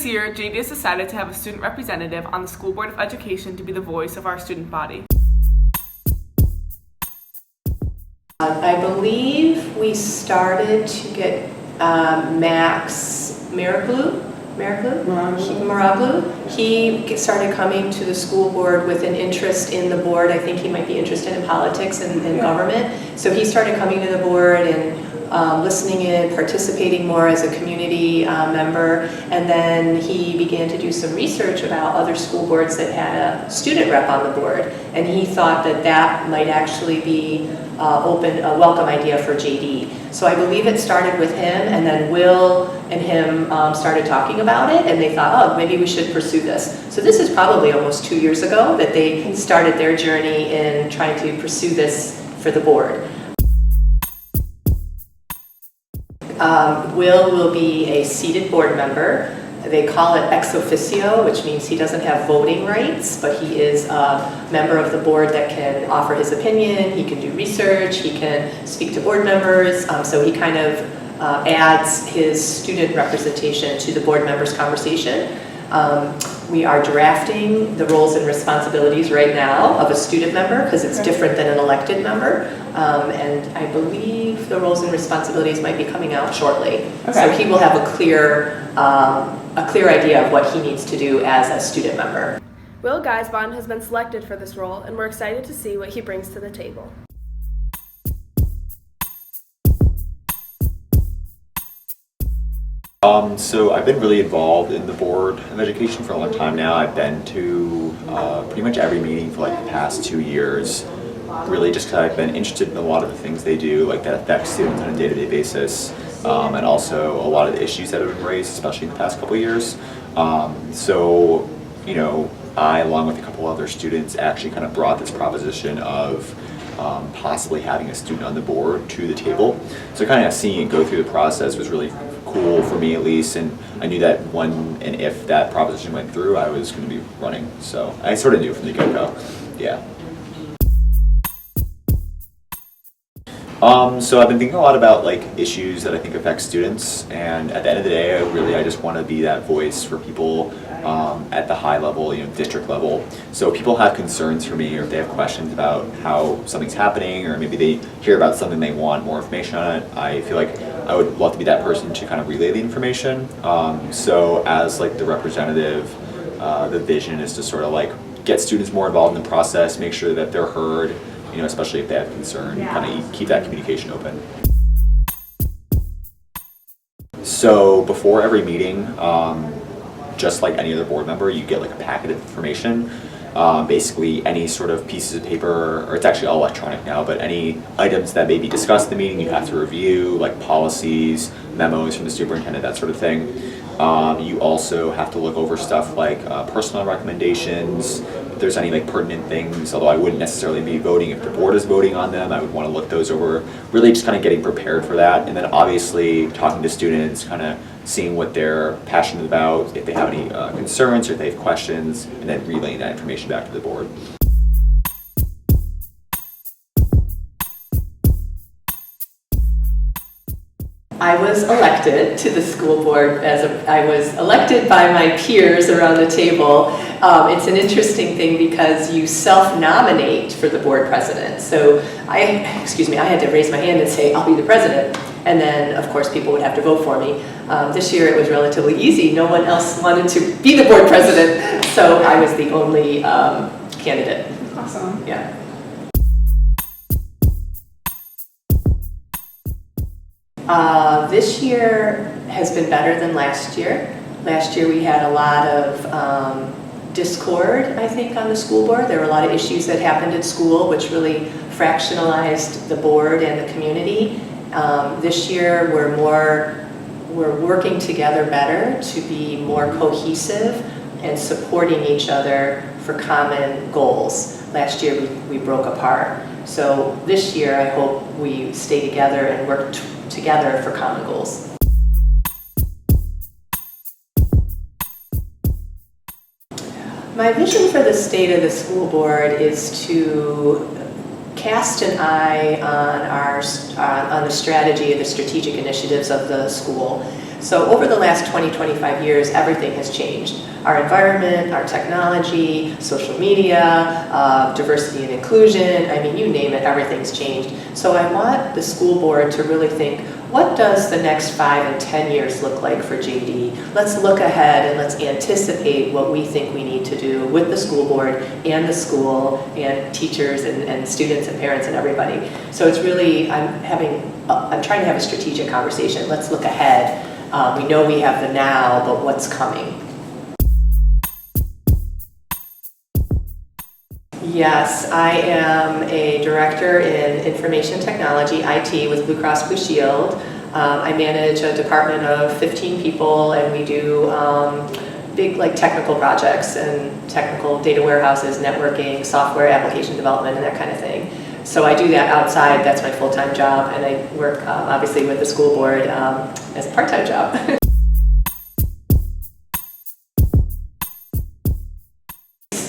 year, JD has decided to have a student representative on the School Board of Education to be the voice of our student body. I believe we started to get Max Maraglu. He started coming to the school board with an interest in the board. I think he might be interested in politics and government. So he started coming to the board and listening in, participating more as a community member, and then he began to do some research about other school boards that had a student rep on the board, and he thought that that might actually be a welcome idea for JD. So I believe it started with him, and then Will and him started talking about it, and they thought, oh, maybe we should pursue this. So this is probably almost 2 years ago that they started their journey in trying to pursue this for the board. Will be a seated board member. They call it ex officio, which means he doesn't have voting rights, but he is a member of the board that can offer his opinion, he can do research, he can speak to board members, so he kind of adds his student representation to the board members' conversation. We are drafting the roles and responsibilities right now of a student member because it's different than an elected member, and I believe the roles and responsibilities might be coming out shortly. Okay. So he will have a clear idea of what he needs to do as a student member. Will Geisbond has been selected for this role, and we're excited to see what he brings to the table. So I've been really involved in the Board of Education for a long time now. I've been to pretty much every meeting for like the past 2 years, really just because I've been interested in a lot of the things they do, like that affect students on a day-to-day basis, and also a lot of the issues that have been raised, especially in the past couple of years. So, you know, I, along with a couple other students, actually kind of brought this proposition of possibly having a student on the board to the table. So kind of seeing it go through the process was really cool for me, at least, and I knew that when and if that proposition went through, I was going to be running. So I sort of knew from the get-go. Yeah. So I've been thinking a lot about like issues that I think affect students, and at the end of the day, I just want to be that voice for people at the high level, you know, district level. So if people have concerns for me, or if they have questions about how something's happening, or maybe they hear about something they want more information on it, I feel like I would love to be that person to kind of relay the information. So as like the representative, the vision is to sort of like get students more involved in the process, make sure that they're heard, you know, especially if they have concern, kind of keep that communication open. So before every meeting, just like any other board member, you get like a packet of information. Basically any sort of pieces of paper, or it's actually all electronic now, but any items that may be discussed in the meeting you have to review, like policies, memos from the superintendent, that sort of thing. You also have to look over stuff like personal recommendations, if there's any like pertinent things, although I wouldn't necessarily be voting if the board is voting on them, I would want to look those over, really just kind of getting prepared for that, and then obviously talking to students, kind of seeing what they're passionate about, if they have any concerns or if they have questions, and then relaying that information back to the board. I was elected to the school board I was elected by my peers around the table. It's an interesting thing because you self-nominate for the board president. So I had to raise my hand and say, I'll be the president. And then, of course, people would have to vote for me. This year it was relatively easy. No one else wanted to be the board president, so I was the only candidate. Awesome. Yeah. This year has been better than last year. Last year we had a lot of discord, I think, on the school board. There were a lot of issues that happened at school which really fractionalized the board and the community. This year we're working together better to be more cohesive and supporting each other for common goals. Last year we broke apart. So this year I hope we stay together and work together for common goals. My vision for the state of the school board is to cast an eye on the strategy, the strategic initiatives of the school. So over the last 20, 25 years, everything has changed. Our environment, our technology, social media, diversity and inclusion, I mean, you name it, everything's changed. So I want the school board to really think, what does the next 5 and 10 years look like for JD? Let's look ahead and let's anticipate what we think we need to do with the school board and the school and teachers and students and parents and everybody. So it's really, I'm trying to have a strategic conversation. Let's look ahead. We know we have the now, but what's coming? Yes, I am a director in information technology, IT, with Blue Cross Blue Shield. I manage a department of 15 people, and we do big technical projects and technical data warehouses, networking, software application development, and that kind of thing. So I do that outside. That's my full-time job, and I work obviously with the school board as a part-time job.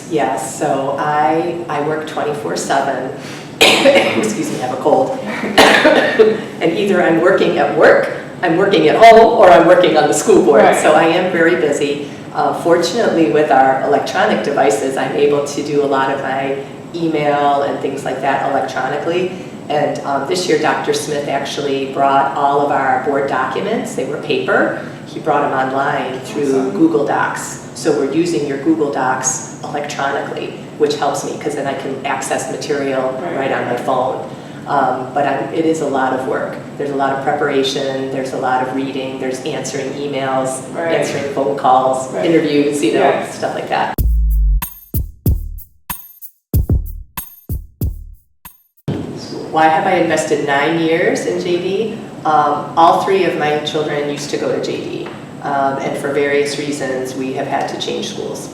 Yes, so I work 24/7. Excuse me, I have a cold. And either I'm working at work, I'm working at home, or I'm working on the school board. Right. So I am very busy. Fortunately, with our electronic devices, I'm able to do a lot of my email and things like that electronically. And this year, Dr. Smith actually brought all of our board documents. They were paper. He brought them online through Google Docs. So we're using your Google Docs electronically, which helps me because then I can access material right on my phone. But it is a lot of work. There's a lot of preparation, there's a lot of reading, there's answering emails, answering phone calls, interviews, stuff like that. Why have I invested 9 years in JD? All 3 of my children used to go to JD. And for various reasons, we have had to change schools.